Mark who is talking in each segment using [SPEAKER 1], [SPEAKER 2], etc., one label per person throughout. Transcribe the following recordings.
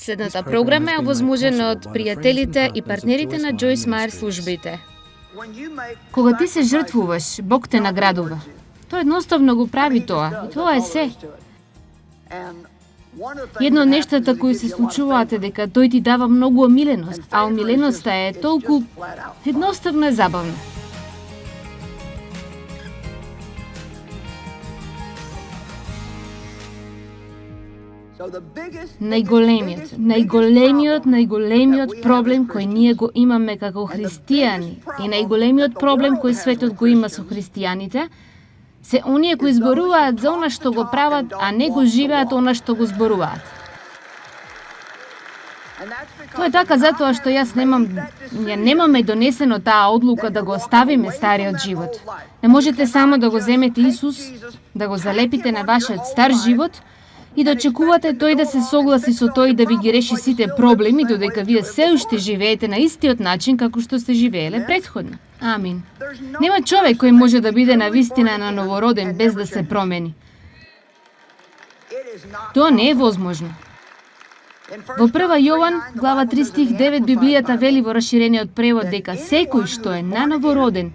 [SPEAKER 1] Следната програма е овозможена од пријателите и партнерите на Джойс Мајер службите. Кога ти се жртвуваш, Бог те наградува. Тој едноставно го прави тоа, и тоа е се. Едно од нештата кои се случуваат е дека тој ти дава многу омиленост, а омиленоста е толку едноставно е забавно. Најголемиот проблем кој ние го имаме како христијани и најголемиот проблем кој светот го има со христијаните се оние кои зборуваат за она што го прават, а не го живеат она што го зборуваат. Тоа е така затоа што немаме донесено таа одлука да го оставиме стариот живот. Не можете само да го земете Исус, да го залепите на вашиот стар живот и да очекувате тој да се согласи со тој да ви ги реши сите проблеми, додека вие се уште живеете на истиот начин како што сте живееле претходно. Амин. Нема човек кој може да биде навистина на новороден без да се промени. Тоа не е возможно. Во 1 Јован, глава 3 стих 9, Библијата вели во расширениот превод дека секој што е нановороден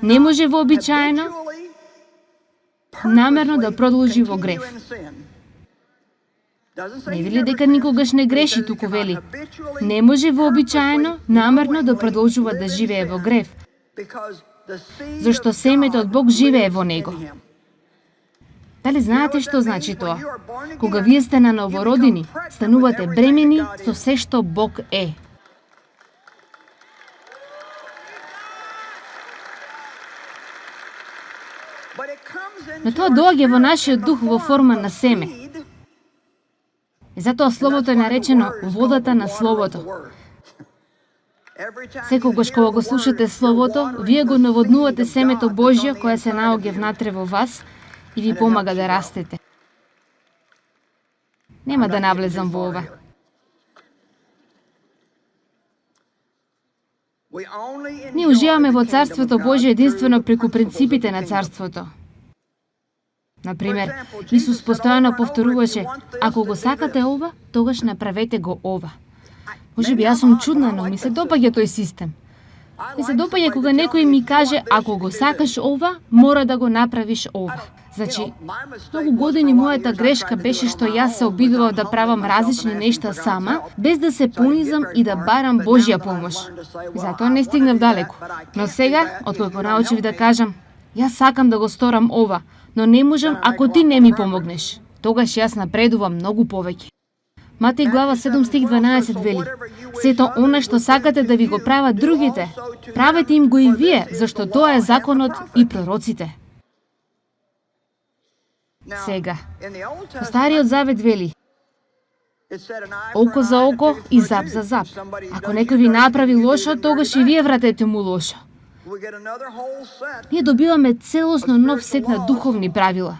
[SPEAKER 1] не може вообичаено намерно да продолжи во грев. Не вели дека никогаш не греши, туку вели не може вообичаено намерно да продолжува да живее во грев, зашто семето од Бог живее во него. Дали знаете што значи тоа? Кога вие сте на новородени, станувате бремени со се што Бог е. Но тоа доаѓа во нашиот дух во форма на семе. И затоа Словото е наречено водата на Словото. Секогаш кога го слушате Словото, вие го наводнувате семето Божјо кое се наоѓа внатре во вас и ви помага да растете. Нема да навлезам во ова. Ние уживаме во Царството Божјо единствено преку принципите на Царството. Например, Исус постојано повторуваше: ако го сакате ова, тогаш направете го ова. Можеби јас сум чудна, но ми се допаѓа тој систем. Ми се допаѓа кога некој ми каже: ако го сакаш ова, мора да го направиш ова. Значи, многу години мојата грешка беше што јас се обидував да правам различни нешта сама, без да се понизам и да барам Божја помош. И затоа не стигнав далеку. Но сега, откако научив да кажам: јас сакам да го сторам ова, но не можам ако ти не ми помогнеш, тогаш јас напредувам многу повеќе. Матеј глава 7 стих 12 вели: сето она што сакате да ви го прават другите, правете им го и вие, зашто тоа е законот и пророците. Сега, во Стариот Завет вели: око за око и зап за зап. Ако некој ви направи лошо, тогаш и вие вратете му лошо. Ние добиваме целосно нов сет на духовни правила.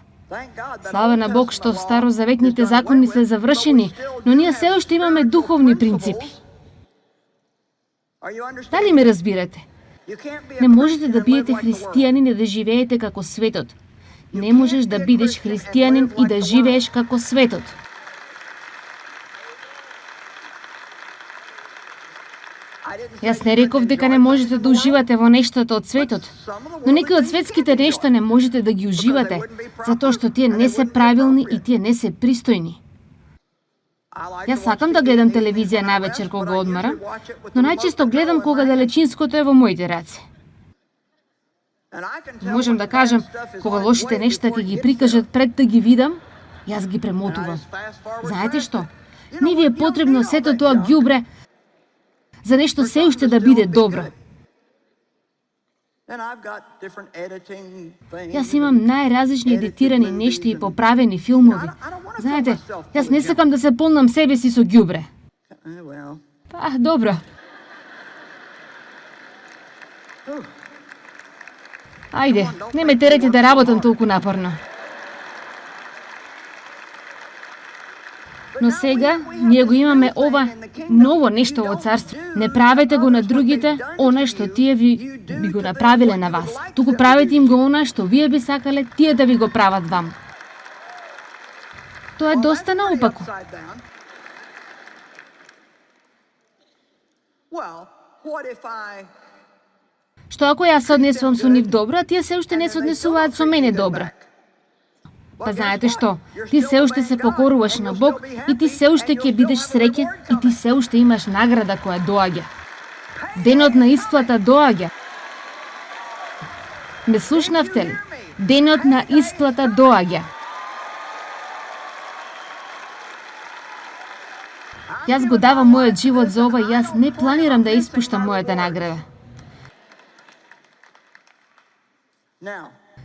[SPEAKER 1] Слава на Бог што старозаветните закони се завршени, но ние се уште имаме духовни принципи. Дали ме разбирате? Не можете да бидете христијанин и да живеете како светот. Не можеш да бидеш христијанин и да живееш како светот. Јас не реков дека не можете да уживате во нештата од светот, но некои од светските нешта не можете да ги уживате, затоа што тие не се правилни и тие не се пристојни. Јас сакам да гледам телевизија навечер кога одмарам, но најчесто гледам кога далечинското е во моите раце. Можам да кажам, кога лошите нешта ќе ги прикажат пред да ги видам, јас ги премотувам. Знаете што? Не ви е потребно сето тоа ѓубре за нешто се уште да биде добро. Јас имам најразлични едитирани нешти и поправени филмови. Знаете, јас не сакам да се полнам себе си со ѓубре. Добро. Ајде, не ме терете да работам толку напорно. Но сега, ние го имаме ова ново нешто во царство. Не правете го на другите оној што тие би го направиле на вас. Туку правете им го оној што вие би сакале тие да ви го прават вам. Тоа е доста наопаку. Што ако јас се однесувам со нив добро, а тие се уште не се однесуваат со мене добро? Па знаете што? Ти се уште се покоруваш на Бог и ти се уште ќе бидеш среќен и ти се уште имаш награда која доаѓа. Денот на исплата доаѓа. Ме слушнавте ли? Денот на исплата доаѓа. Јас го давам мојот живот за ова и јас не планирам да испуштам мојата награда.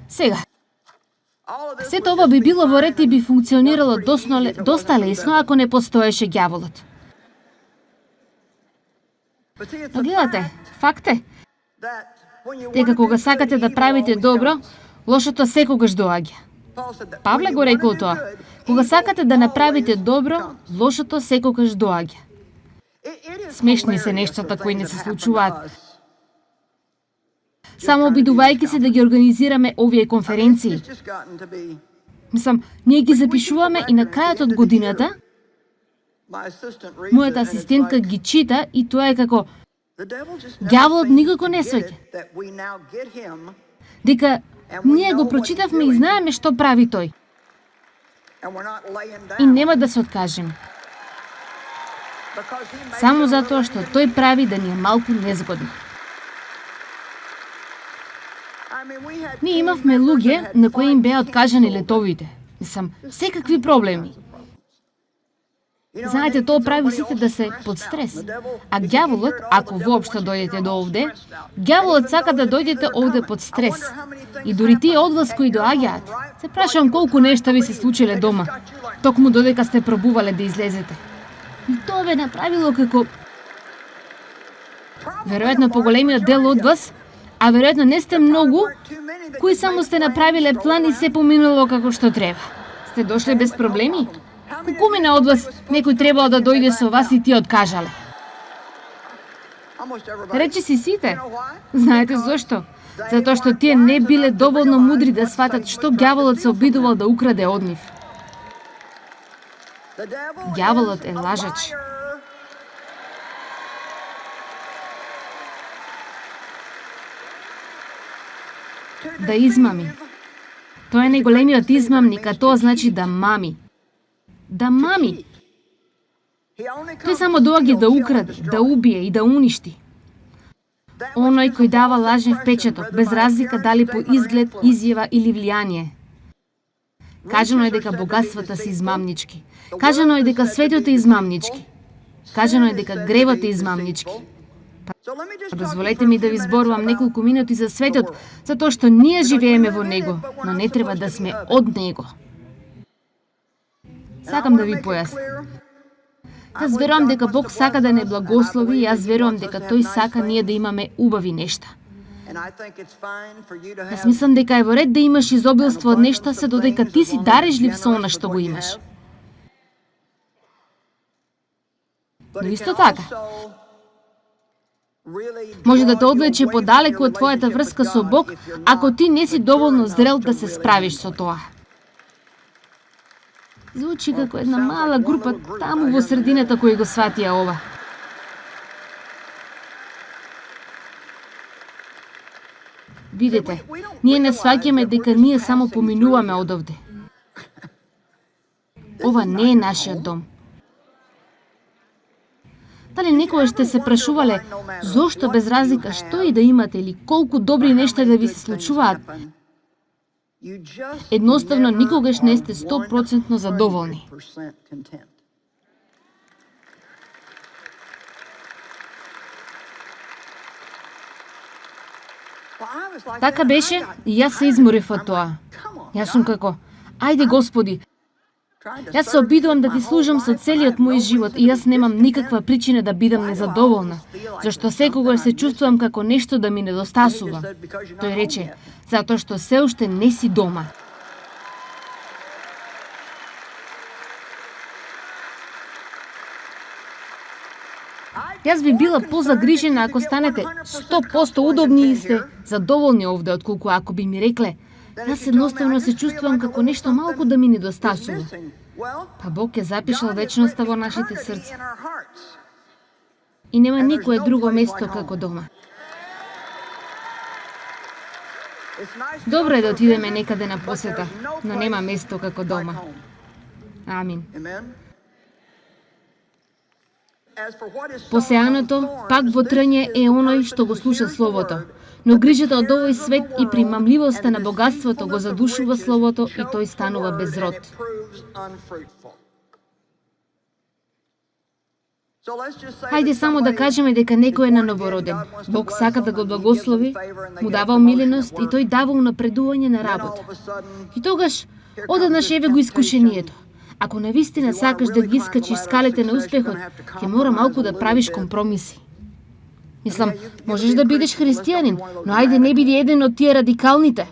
[SPEAKER 1] Сега, сето ова би било во ред и би функционирало доста лесно ако не постоеше ѓаволот. Но гледате, факт е дека кога сакате да правите добро, лошото секогаш доаѓа. Павле го рекол тоа. Кога сакате да направите добро, лошото секогаш доаѓа. Смешни се нештата кои не се случуваат. Само обидувајќи се да ги организираме овие конференции. Мислам, ние ги запишуваме и на крајот од годината мојата асистентка ги чита и тоа е како ѓаволот никако не сваќа. Дека ние го прочитавме и знаеме што прави тој. И нема да се откажеме. Само затоа што тој прави да ни е малку незгодно. Ние имавме луѓе на кои им беа откажани летовите. Мислам, секакви проблеми. Знаете, тоа прави сите да се под стрес. А ѓаволот, ако воопшто дојдете до овде, ѓаволот сака да дојдете овде под стрес. И дури тие од вас кои доаѓаат, се прашувам колку нешта ви се случиле дома, токму додека сте пробувале да излезете. И тоа ве направило како веројатно поголемиот дел од вас, а веројатно не сте многу, кои само сте направиле план и се поминуло како што треба. Сте дошле без проблеми? Колкумина од вас некој требало да дојде со вас и ти откажале? Речи си сите. Знаете зошто? Затоа што тие не биле доволно мудри да сватат што ѓаволот се обидувал да украде од нив. Ѓаволот е лажач. Да измами. Тоа е најголемиот измамник, а тоа значи да мами. Да мами. Тој само доаѓа да украде, да убие и да уништи. Оној кој дава лажен впечаток, без разлика дали по изглед, изјава или влијание. Кажано е дека богатствата се измамнички. Кажано е дека светот е измамнички. Кажано е дека гревот е измамнички. Дозволете ми да ви зборувам неколку минути за светот, затоа што ние живееме во него, но не треба да сме од него. Сакам да ви појаснам. Јас верувам дека Бог сака да не благослови и јас верувам дека тој сака ние да имаме убави нешта. Јас мислам дека е во ред да имаш изобилство од нешта се додека ти си дарежлив со она што го имаш. Но исто така, може да те одвлече подалеку од твојата врска со Бог, ако ти не си доволно зрел да се справиш со тоа. Звучи како една мала група таму во средината кои го сватија ова. Видете, ние не сваќаме дека ние само поминуваме од овде. Ова не е нашиот дом. Дали некојаш сте се прашувале зошто без разлика што и да имате или колку добри нешта да ви се случуваат, едноставно никогаш не сте 100% задоволни. Така беше и јас се изморив од тоа. Јас сум како, ајде Господи, јас се обидувам да ти служам со целиот мој живот и јас немам никаква причина да бидам незадоволна, зашто секогаш се чувствувам како нешто да ми недостасува. Тој рече, затоа што се уште не си дома. Јас би била позагрижена ако станете 100% удобни и сте задоволни овде, отколку ако би ми рекле, јас едноставно се чувствувам како нешто малку да ми недостасува. Па Бог е запишал вечноста во нашите срца. И нема никое друго место како дома. Добро е да отидеме некаде на посета, но нема место како дома. Амин. Посеаното пак во трње е оној што го слуша Словото, но грижата од овој свет и примамливоста на богатството го задушува Словото и тој станува без род. Хајде само да кажеме дека некој е на новороден. Бог сака да го благослови, му дава умиленост и тој дава унапредување на работа. И тогаш, одеднаш еве го искушението. Ако навистина сакаш да ги искачиш скалите на успехот, ќе мора малку да правиш компромиси. Мислам, можеш да бидеш христијанин, но ајде не биди еден од тие радикалните.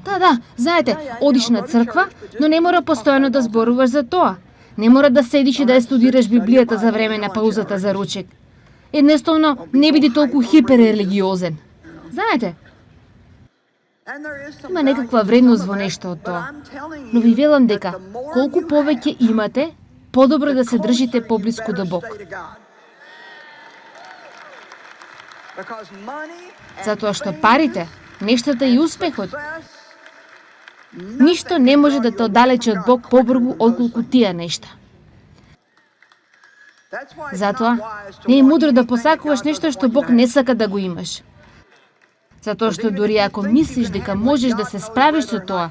[SPEAKER 1] Да, знаете, одиш на црква, но не мора постојано да зборуваш за тоа. Не мора да седиш и да ја студираш Библијата за време на паузата за ручек. Едноставно, не биди толку хиперрелигиозен. Знаете, има некаква вредност во нешто од тоа. Но ви велам дека, колку повеќе имате, подобро да се држите поблиску до Бог. Затоа што парите, нештата и успехот, ништо не може да те оддалечи од Бог побргу отколку тие нешта. Затоа, не е мудро да посакуваш нешто што Бог не сака да го имаш. Затоа што дури ако мислиш дека можеш да се справиш со тоа,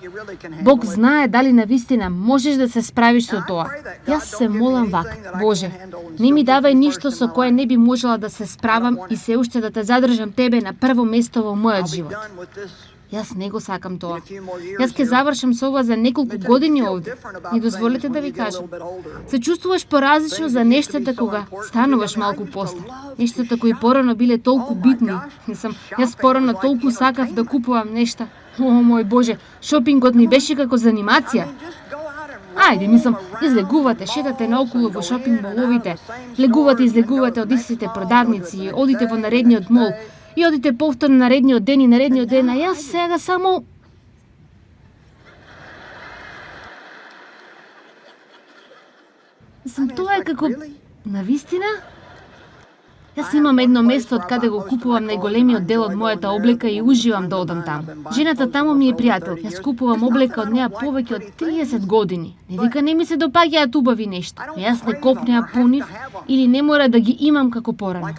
[SPEAKER 1] Бог знае дали навистина можеш да се справиш со тоа. Јас се молам вака: Боже, не ми давај ништо со кое не би можела да се справам и се уште да те задржам тебе на прво место во мојот живот. Јас не го сакам тоа. Јас ќе завршам со ова за неколку години овде. И дозволете да ви кажам. Се чувствуваш поразлично за нештата кога стануваш малку постар. Нештата кои порано биле толку битни. Јас порано толку сакав да купувам нешта. О, мој Боже, шопингот ми беше како занимација. Ајде, излегувате, шетате наоколу во шопинг моловите, излегувате од истите продавници, одите во наредниот мол, и одите повторно наредниот ден, а јас сега само... Тоа е како... Навистина? Јас имам едно место од каде го купувам најголемиот дел од мојата облека и уживам да одам таму. Жената таму ми е пријател. Јас купувам облека од неа повеќе од 30 години. Не дека не ми се допаѓаат убави нешта. Јас не копнеа по нив или не мора да ги имам како порано.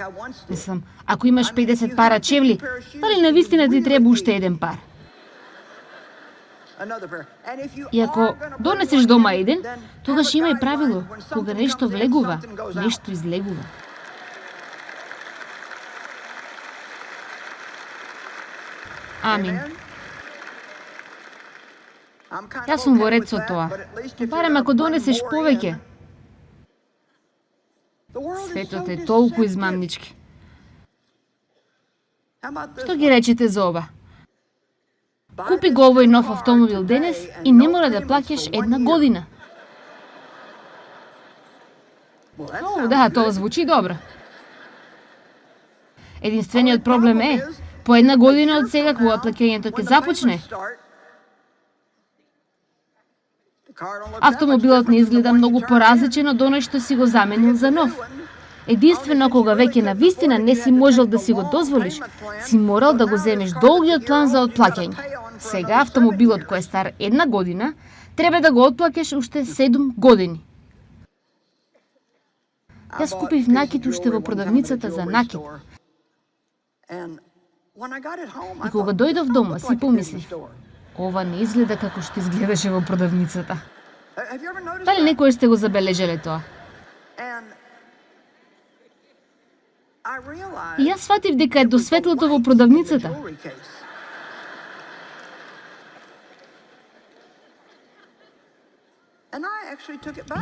[SPEAKER 1] Ако имаш 50 пара чевли, дали навистина ти треба уште еден пар? И ако донесеш дома еден, тогаш има и правило. Кога нешто влегува, нешто излегува. Амин. Јас сум во ред со тоа. Барем ако донесеш повеќе. Светот е толку измамнички. Што ги речете за ова? Купи го овој нов автомобил денес и не мора да плаќаш една година. О, да, тоа звучи добро. Единствениот проблем е, по една година од сега кога плаќањето ќе започне, автомобилот не изгледа многу поразличен од оној што си го заменил за нов. Единствено кога веќе навистина не си можел да си го дозволиш, си морал да го земеш долгиот план за отплаќање. Сега автомобилот кој е стар една година, треба да го отплакеш уште 7 години. Јас купив накид уште во продавницата за накид. И кога дојдов дома, си помислив, ова не изгледа како што изгледаше во продавницата. Дали некој сте го забележале тоа? И јас сватив дека е до светлото во продавницата.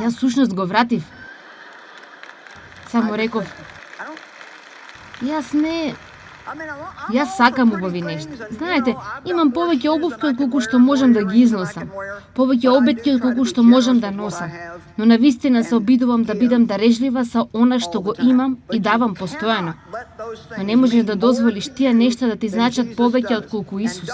[SPEAKER 1] Јас сушност го вратив. Само реков, јас Јас сакам убави нешта. Знаете, имам повеќе обувки од колку што можам да ги износам. Повеќе обетки од колку што можам да носам. Но навистина се обидувам да бидам дарежлива со она што го имам и давам постојано. Но не можеш да дозволиш тие нешта да ти значат повеќе од колку Исус.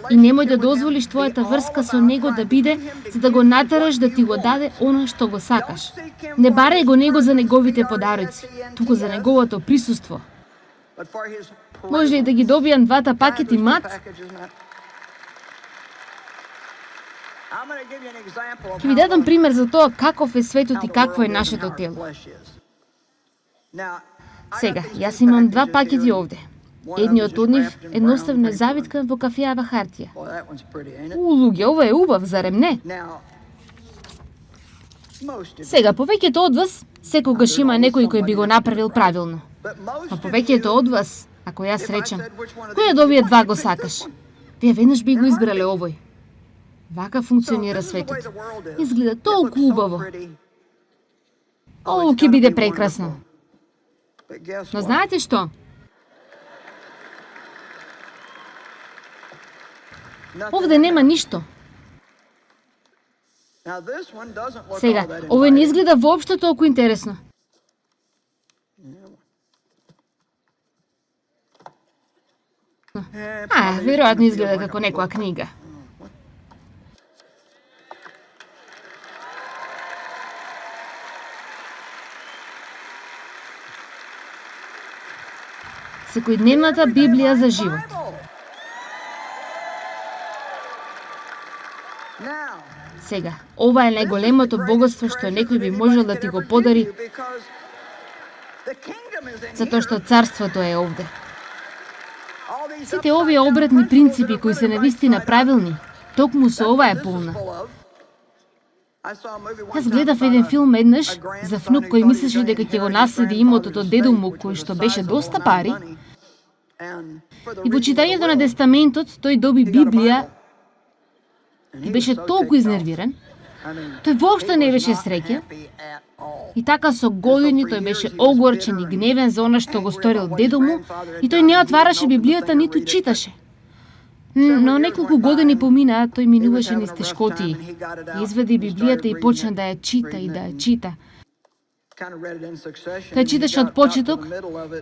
[SPEAKER 1] И немој да дозволиш твојата врска со Него да биде за да го натераш да ти го даде она што го сакаш. Не барај го Него за Неговите подароци, туку за Неговото присуство. Може ли да ги добијам двата пакети мат? Ќе ви дадам пример за тоа каков е светот и какво е нашето тело. Сега, јас имам два пакети овде. Едниот од нив едноставно е завиткан во кафеава хартија. Луѓе, ова е убав, зарем не? Сега, повеќето од вас, секогаш има некој кој би го направил правилно. Но повеќето од вас, ако јас речам, кој од овие два го сакаш? Вие веднаш би го избрале овој. Вака функционира светот. Изгледа толку убаво. Ово ќе биде прекрасно. Но знаете што? Овде нема ништо. Сега, овој не изгледа воопшто толку интересно. Веројатно изгледа како некоја книга. Секојдневната Библија за живот. Сега, ова е најголемото богатство што некој би можел да ти го подари, затоа што царството е овде. Сите овие обратни принципи кои се навистина правилни, токму со ова е полна. Јас гледав еден филм еднаш за внук кој мислеше дека ќе го наследи имотот од дедо му кој што беше доста пари. И во читањето на тестаментот тој доби Библија и беше толку изнервиран. Тој воопшто не беше среќен. И така со години тој беше огорчен и гневен за она што го сторил дедо му и тој не отвараше Библијата ниту читаше. Но неколку години поминаа, тој минуваше низ тешкотии. Извади Библијата и почна да ја чита и да ја чита. Тој читаше од почеток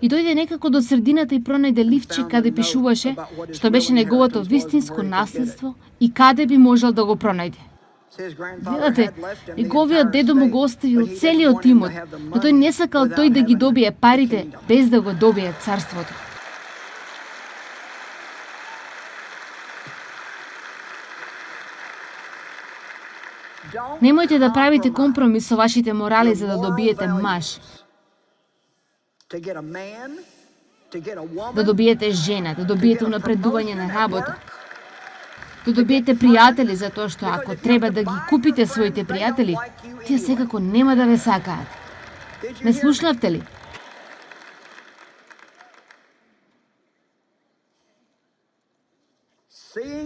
[SPEAKER 1] и дојде некако до средината и пронајде ливче каде пишуваше што беше неговото вистинско наследство и каде би можел да го пронајде. Гледате, неговиот дедо му го оставил целиот имот, но тој не сакал тој да ги добие парите без да го добие царството. Немојте да правите компромис со вашите морали за да добиете маж. Да добиете жена, да добиете унапредување на работа. Да добиете пријатели затоа што ако треба да ги купите своите пријатели, тие секако нема да ве сакаат. Ме слушнавте ли?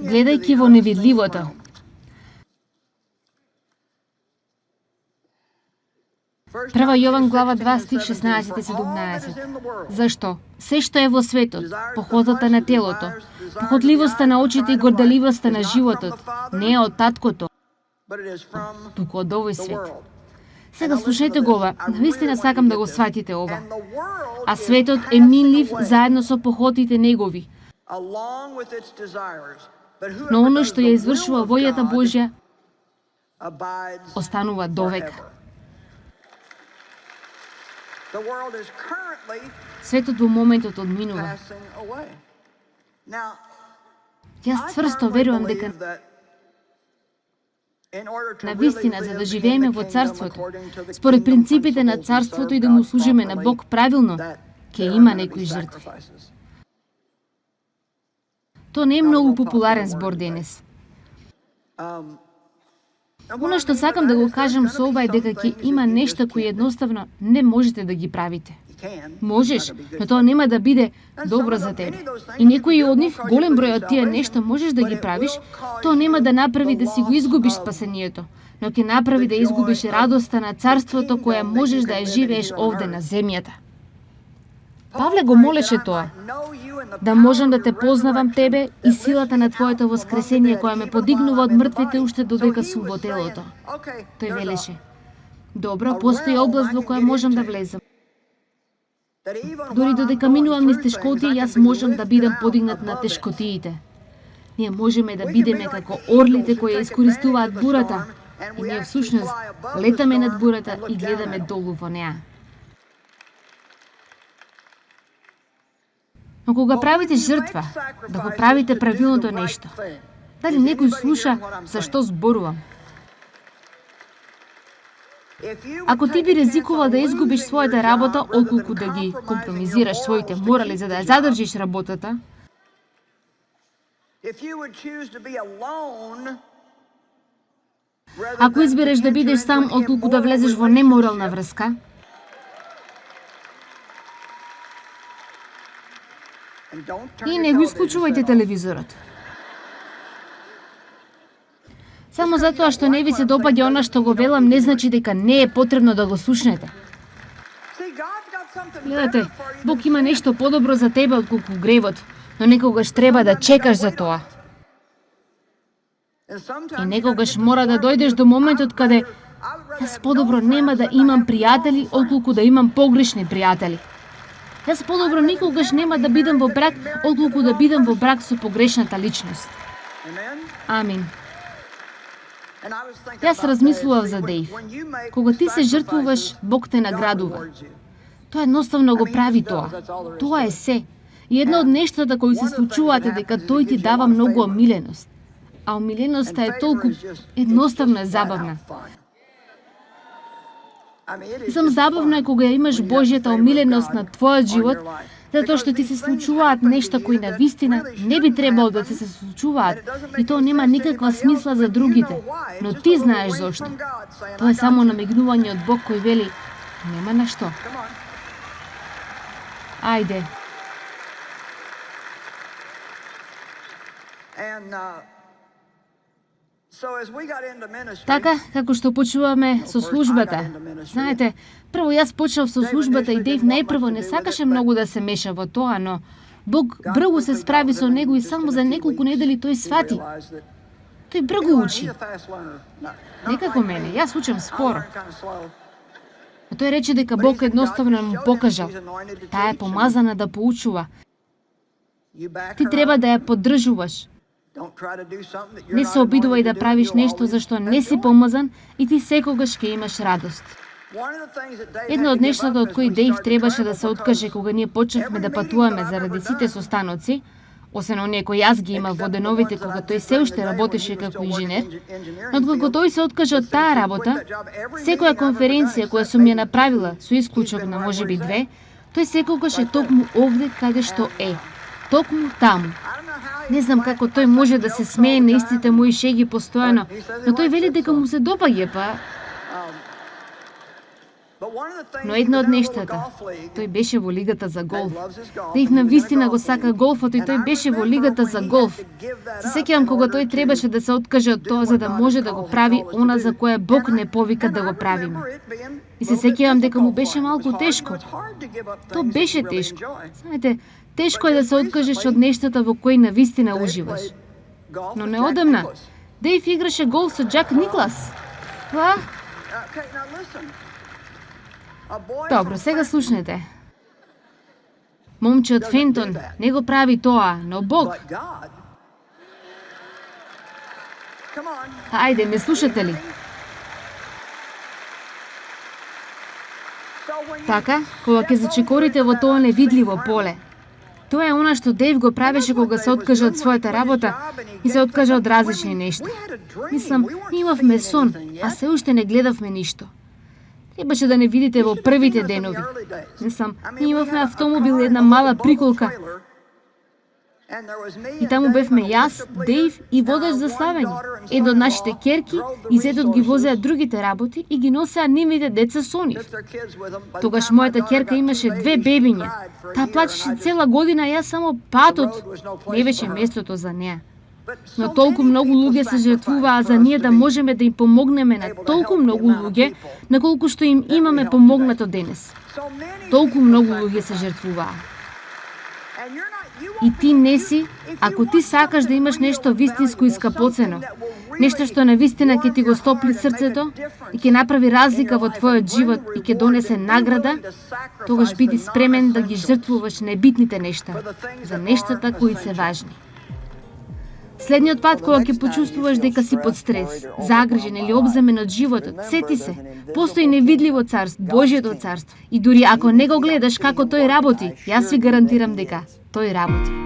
[SPEAKER 1] Гледајќи во невидливото. Прва Јован глава 2 стих 16 и 17. Зашто? Се што е во светот, похотата на телото, похотливоста на очите и горделивоста на животот, не е од таткото, туку од овој свет. Сега слушајте го ова, навистина сакам да го сватите ова. А светот е минлив заедно со похотите негови. Но оно што ја извршува војата Божја останува довека. Светот во моментот одминува. Јас цврсто верувам дека навистина за да живееме во царството, според принципите на царството и да му служиме на Бог правилно, ќе има некои жртви. Тоа не е многу популарен збор денес. Оно што сакам да го кажам со ова е дека ќе има нешта кои едноставно не можете да ги правите. Можеш, но тоа нема да биде добро за тебе. И некои од нив, голем број од тие нешта можеш да ги правиш, тоа нема да направи да си го изгубиш спасението, но ќе направи да изгубиш радоста на царството која можеш да ја живееш овде на земјата. Павле го молеше тоа. Да можам да те познавам тебе и силата на твоето воскресение која ме подигнува од мртвите уште додека сум во телото. Тој велеше: добро, постои област во која можам да влезам. Дори додека минувам низ тешкотии, јас можам да бидам подигнат на тешкотиите. Ние можеме да бидеме како орлите кои ја искористуваат бурата, и ние всушност летаме над бурата и гледаме долу во неа. Но кога правите жртва, да го правите правилното нешто. Дали некој слуша зашто зборувам? Ако ти би ризикувал да изгубиш својата работа, отколку да ги компромизираш своите морали за да ја задржиш работата, ако избереш да бидеш сам отколку да влезеш во неморална врска, и не го исклучувајте телевизорот. Само затоа што не ви се допаѓа она што го велам, не значи дека не е потребно да го слушнете. Гледате, Бог има нешто подобро за тебе отколку гревот, но некогаш треба да чекаш за тоа. И некогаш мора да дојдеш до моментот каде јас подобро нема да имам пријатели отколку да имам погрешни пријатели. Јас подобро никогаш нема да бидам во брак отколку да бидам во брак со погрешната личност. Амин. Јас размислував за Дејв. Кога ти се жртвуваш, Бог те наградува. Тоа едноставно го прави тоа. Тоа е се. И едно од нештата кои се случуваат е дека тој ти дава многу омиленост. А омиленоста е толку едноставна и забавна. Сам забавно е кога ја имаш Божјата омиленост на твојот живот, затоа што ти се случуваат нешта кои на вистина не би требало да се случуваат и тоа нема никаква смисла за другите, но ти знаеш зошто. Тоа е само намигнување од Бог кој вели: нема на што. Ајде. Така, како што почуваме со службата. Знаете, прво јас почнав со службата и Дејв најпрво не сакаше многу да се меша во тоа, но Бог брзо се справи со него и само за неколку недели тој свати. Тој брзо учи. Не како мене, јас учам споро. А тој рече дека Бог едноставно му покажал. Таа е помазана да поучува. Ти треба да ја поддржуваш. Не се обидувај да правиш нешто за што не си помазан и ти секогаш ќе имаш радост. Едно од нештата од кои Дејв требаше да се откаже кога ние почнавме да патуваме заради сите состаноци, освен оние кои јас ги имав во деновите кога тој се уште работеше како инженер, но откако тој се откаже од таа работа, секоја конференција која сум ја направила, со исклучок на можеби 2, тој секогаш е токму овде каде што е. Токму таму. Не знам како тој може да се смее на истите мои шеги постојано, но тој вели дека му се допаѓа, па... Но едно од нештата, тој беше во лигата за голф. Дејв на вистина го сака голфот и тој беше во лигата за голф. Се сеќавам кога тој требаше да се откаже од тоа за да може да го прави она за кое Бог не повика да го правиме. И се сеќавам дека му беше малку тешко. То беше тешко. Знаете, тешко е да се откажеш од нештата во кои на вистина уживаш. Но неодамна, Дејв играше голф со Џак Никлас. Па? Добро, сега слушнете. Момче од Фентон не го прави тоа, но Бог. Ајде, ме слушате ли? Така, кога ќе зачекорите во тоа невидливо поле. Тоа е она што Дејв го правеше кога се откажа од својата работа и се откажа од различни нешта. Мислам, имавме сон, а се уште не гледавме ништо. Требаше да не видите во првите денови. Мислам, имавме автомобил и една мала приколка. И таму бевме јас, Дејв и водач за славење. Едно од нашите керки и зетот ги возеа другите работи и ги носеа нивните деца со нив. Тогаш мојата керка имаше 2 бебиња. Таа плачеше цела година, јас само патот. Не беше местото за неа. Но толку многу луѓе се жртвуваа за ние да можеме да им помогнеме на толку многу луѓе, на колку што им имаме помогнато денес. Толку многу луѓе се жртвуваа. И ти не си, ако ти сакаш да имаш нешто вистинско и скапоцено, нешто што навистина ќе ти го стопли срцето и ќе направи разлика во твојот живот и ќе донесе награда, тогаш биди спремен да ги жртвуваш небитните нешта за нештата кои се важни. Следниот пат кога ќе почувствуваш дека си под стрес, загрижен или обземен од животот, сети се, постои невидливо царство, Божјото царство. И дури ако не го гледаш како тој работи, јас ви гарантирам дека тој работи.